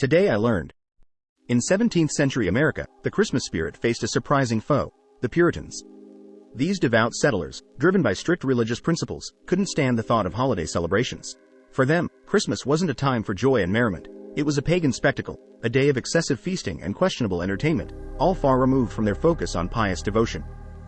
Today I learned. In 17th century America, the Christmas spirit faced a surprising foe, the Puritans. These devout settlers, driven by strict religious principles, couldn't stand the thought of holiday celebrations. For them, Christmas wasn't a time for joy and merriment. It was a pagan spectacle, a day of excessive feasting and questionable entertainment, all far removed from their focus on pious devotion.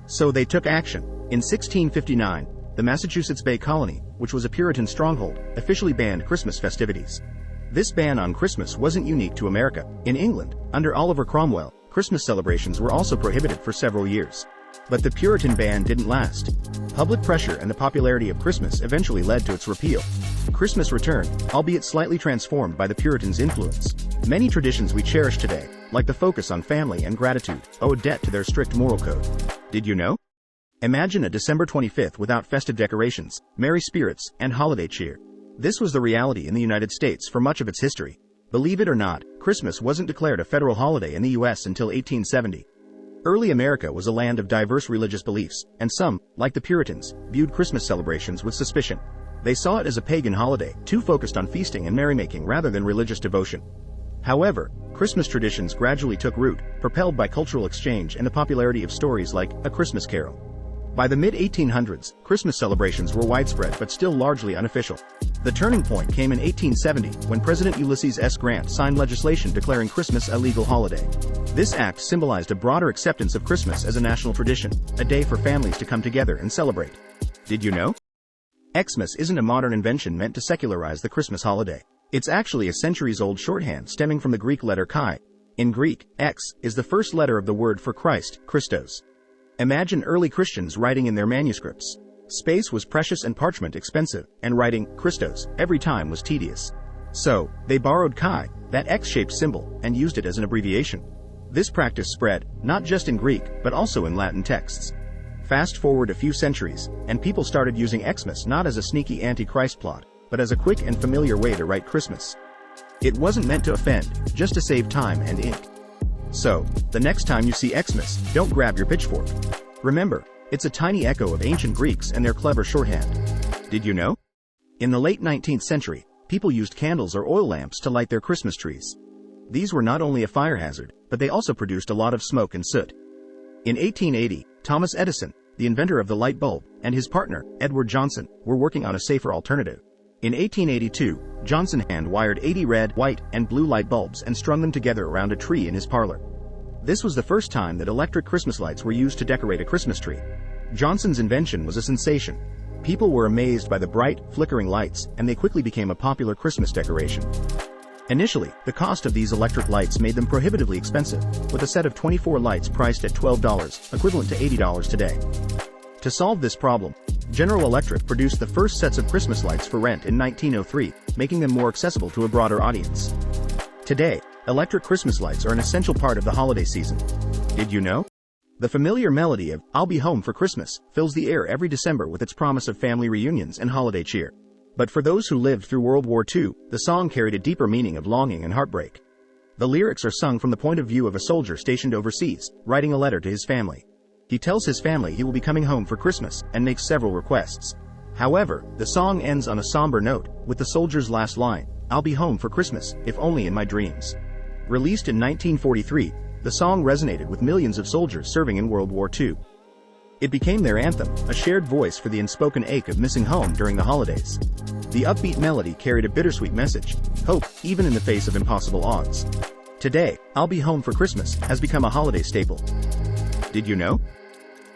So they took action. In 1659, the Massachusetts Bay Colony, which was a Puritan stronghold, officially banned Christmas festivities. This ban on Christmas wasn't unique to America. In England, under Oliver Cromwell, Christmas celebrations were also prohibited for several years. But the Puritan ban didn't last. Public pressure and the popularity of Christmas eventually led to its repeal. Christmas returned, albeit slightly transformed by the Puritans' influence. Many traditions we cherish today, like the focus on family and gratitude, owe a debt to their strict moral code. Did you know? Imagine a December 25th without festive decorations, merry spirits, and holiday cheer. This was the reality in the United States for much of its history. Believe it or not, Christmas wasn't declared a federal holiday in the U.S. until 1870. Early America was a land of diverse religious beliefs, and some, like the Puritans, viewed Christmas celebrations with suspicion. They saw it as a pagan holiday, too focused on feasting and merrymaking rather than religious devotion. However, Christmas traditions gradually took root, propelled by cultural exchange and the popularity of stories like A Christmas Carol. By the mid-1800s, Christmas celebrations were widespread but still largely unofficial. The turning point came in 1870 when President Ulysses S. Grant signed legislation declaring Christmas a legal holiday. This act symbolized a broader acceptance of Christmas as a national tradition, a day for families to come together and celebrate. Did you know? Xmas isn't a modern invention meant to secularize the Christmas holiday. It's actually a centuries-old shorthand stemming from the Greek letter chi. In Greek, X is the first letter of the word for Christ, Christos. Imagine early Christians writing in their manuscripts. Space was precious and parchment expensive, and writing Christos every time was tedious. So, they borrowed chi, that X-shaped symbol, and used it as an abbreviation. This practice spread, not just in Greek, but also in Latin texts. Fast forward a few centuries, and people started using Xmas not as a sneaky anti-Christ plot, but as a quick and familiar way to write Christmas. It wasn't meant to offend, just to save time and ink. So, the next time you see Xmas, don't grab your pitchfork. Remember, it's a tiny echo of ancient Greeks and their clever shorthand. Did you know? In the late 19th century, people used candles or oil lamps to light their Christmas trees. These were not only a fire hazard, but they also produced a lot of smoke and soot. In 1880, Thomas Edison, the inventor of the light bulb, and his partner, Edward Johnson, were working on a safer alternative. In 1882, Johnson hand-wired 80 red, white, and blue light bulbs and strung them together around a tree in his parlor. This was the first time that electric Christmas lights were used to decorate a Christmas tree. Johnson's invention was a sensation. People were amazed by the bright, flickering lights, and they quickly became a popular Christmas decoration. Initially, the cost of these electric lights made them prohibitively expensive, with a set of 24 lights priced at $12, equivalent to $80 today. To solve this problem, General Electric produced the first sets of Christmas lights for rent in 1903, making them more accessible to a broader audience. Today, electric Christmas lights are an essential part of the holiday season. Did you know? The familiar melody of "I'll Be Home for Christmas" fills the air every December with its promise of family reunions and holiday cheer. But for those who lived through World War II, the song carried a deeper meaning of longing and heartbreak. The lyrics are sung from the point of view of a soldier stationed overseas, writing a letter to his family. He tells his family he will be coming home for Christmas and makes several requests. However, the song ends on a somber note, with the soldier's last line, "I'll be home for Christmas, if only in my dreams." Released in 1943, the song resonated with millions of soldiers serving in World War II. It became their anthem, a shared voice for the unspoken ache of missing home during the holidays. The upbeat melody carried a bittersweet message, hope, even in the face of impossible odds. Today, "I'll Be Home for Christmas" has become a holiday staple. Did you know?